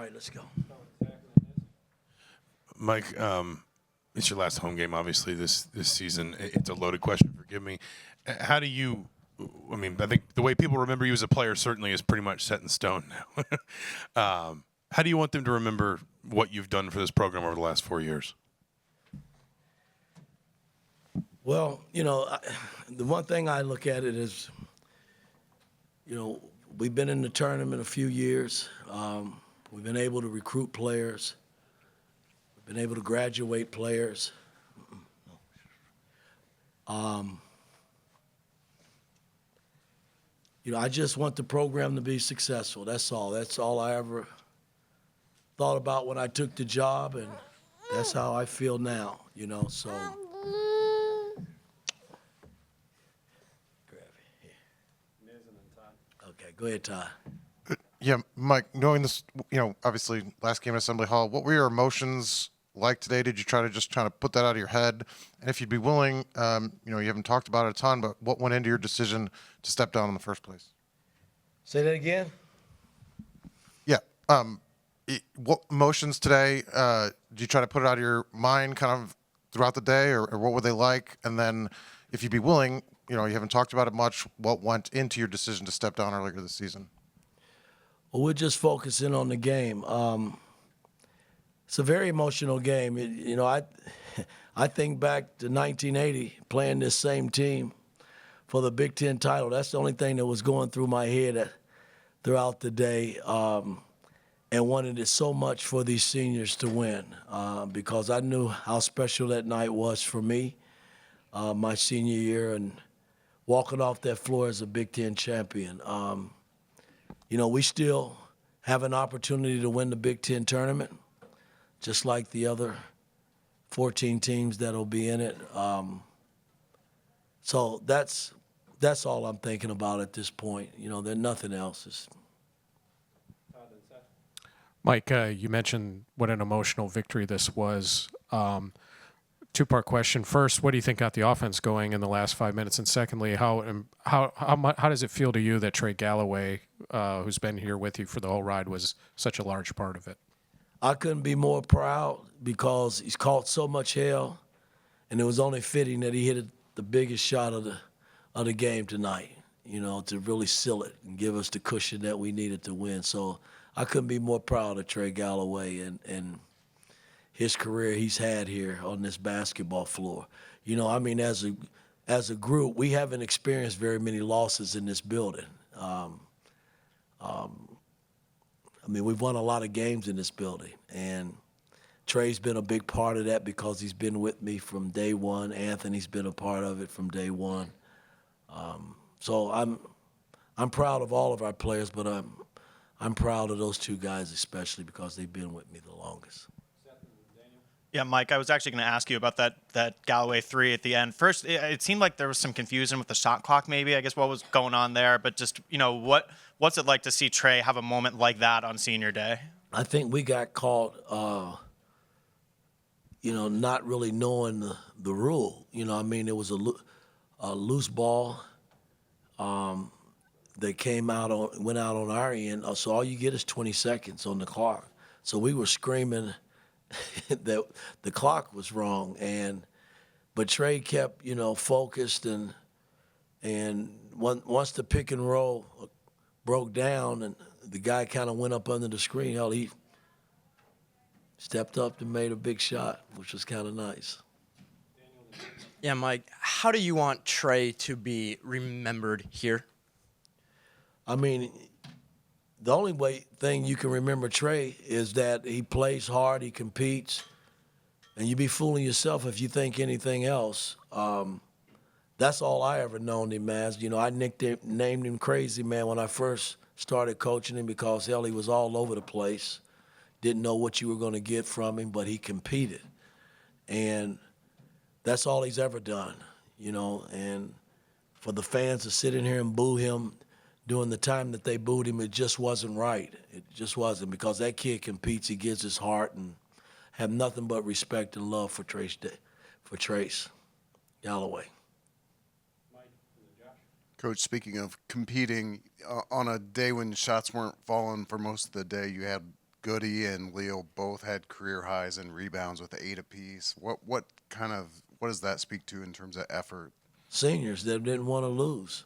right, let's go. Mike, it's your last home game, obviously, this season. It's a loaded question, forgive me. How do you, I mean, I think the way people remember you as a player certainly is pretty much set in stone now. How do you want them to remember what you've done for this program over the last 4 years? Well, you know, the one thing I look at it is, you know, we've been in the tournament a few years. We've been able to recruit players. We've been able to graduate players. You know, I just want the program to be successful. That's all. That's all I ever thought about when I took the job, and that's how I feel now, you know, so. Okay, go ahead, Ty. Yeah, Mike, knowing this, you know, obviously last game at Assembly Hall, what were your emotions like today? Did you try to just kind of put that out of your head? And if you'd be willing, you know, you haven't talked about it a ton, but what went into your decision to step down in the first place? Say that again? Yeah. What emotions today, did you try to put it out of your mind kind of throughout the day, or what were they like? And then if you'd be willing, you know, you haven't talked about it much, what went into your decision to step down earlier this season? Well, we're just focusing on the game. It's a very emotional game. You know, I think back to 1980, playing this same team for the Big Ten title. That's the only thing that was going through my head throughout the day, and wanted it so much for these seniors to win, because I knew how special that night was for me, my senior year, and walking off that floor as a Big Ten champion. You know, we still have an opportunity to win the Big Ten tournament, just like the other 14 teams that'll be in it. So that's all I'm thinking about at this point. You know, there's nothing else. Mike, you mentioned what an emotional victory this was. Two-part question. First, what do you think got the offense going in the last 5 minutes? And secondly, how does it feel to you that Trey Galloway, who's been here with you for the whole ride, was such a large part of it? I couldn't be more proud because he's caught so much hell, and it was only fitting that he hit the biggest shot of the game tonight, you know, to really seal it and give us the cushion that we needed to win. So I couldn't be more proud of Trey Galloway and his career he's had here on this basketball floor. You know, I mean, as a group, we haven't experienced very many losses in this building. I mean, we've won a lot of games in this building, and Trey's been a big part of that because he's been with me from day one. Anthony's been a part of it from day one. So I'm proud of all of our players, but I'm proud of those two guys especially because they've been with me the longest. Yeah, Mike, I was actually going to ask you about that Galloway three at the end. First, it seemed like there was some confusion with the shot clock maybe. I guess what was going on there. But just, you know, what's it like to see Trey have a moment like that on senior day? I think we got caught, you know, not really knowing the rule. You know, I mean, it was a loose ball. They went out on our end. So all you get is 20 seconds on the clock. So we were screaming that the clock was wrong, but Trey kept, you know, focused, and once the pick and roll broke down and the guy kind of went up under the screen, hell, he stepped up and made a big shot, which was kind of nice. Yeah, Mike, how do you want Trey to be remembered here? I mean, the only thing you can remember Trey is that he plays hard, he competes, and you be fooling yourself if you think anything else. That's all I ever known him as. You know, I named him Crazy Man when I first started coaching him because, hell, he was all over the place. Didn't know what you were going to get from him, but he competed. And that's all he's ever done, you know. And for the fans to sit in here and boo him during the time that they booed him, it just wasn't right. It just wasn't, because that kid competes, he gives his heart, and have nothing but respect and love for Trace Galloway. Coach, speaking of competing, on a day when shots weren't falling for most of the day, you had Goody and Leo both had career highs in rebounds with 8 apiece. What does that speak to in terms of effort? Seniors that didn't want to lose,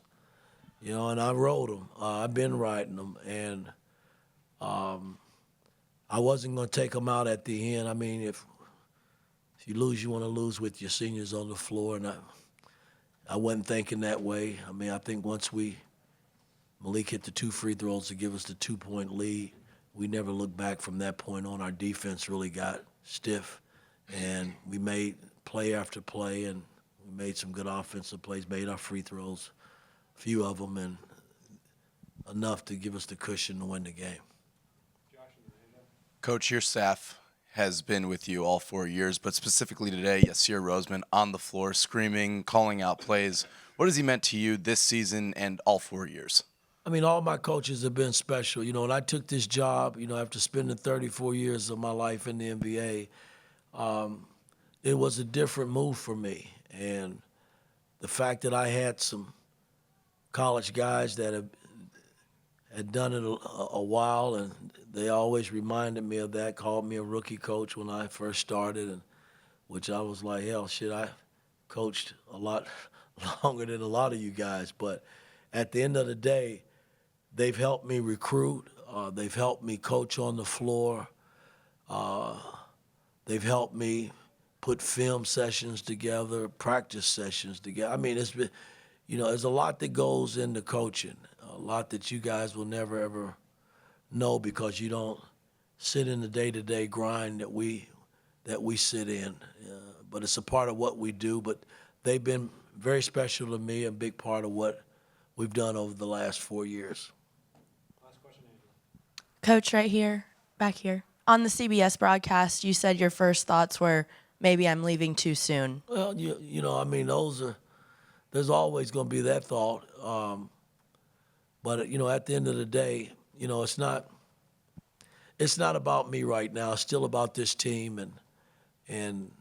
and I wrote them. I've been writing them, and I wasn't going to take them out at the end. I mean, if you lose, you want to lose with your seniors on the floor, and I wasn't thinking that way. I mean, I think once Malik hit the 2 free throws to give us the 2-point lead, we never looked back from that point on. Our defense really got stiff, and we made play after play, and we made some good offensive plays, made our free throws, a few of them, and enough to give us the cushion to win the game. Coach, your staff has been with you all 4 years, but specifically today, Yasir Roseman on the floor, screaming, calling out plays. What has he meant to you this season and all 4 years? I mean, all my coaches have been special. When I took this job, after spending 34 years of my life in the NBA, it was a different move for me. And the fact that I had some college guys that had done it a while, and they always reminded me of that, called me a rookie coach when I first started, and which I was like, hell, shit, I coached a lot longer than a lot of you guys. But at the end of the day, they've helped me recruit. They've helped me coach on the floor. They've helped me put film sessions together, practice sessions together. I mean, it's been, there's a lot that goes into coaching, a lot that you guys will never, ever know because you don't sit in the day-to-day grind that we sit in. But it's a part of what we do. But they've been very special to me, a big part of what we've done over the last 4 years. Coach, right here, back here. On the CBS broadcast, you said your first thoughts were, maybe I'm leaving too soon. Well, I mean, there's always going to be that thought. But, at the end of the day, it's not about me right now. It's still about this team and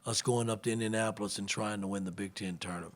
us going up to Indianapolis and trying to win the Big Ten tournament.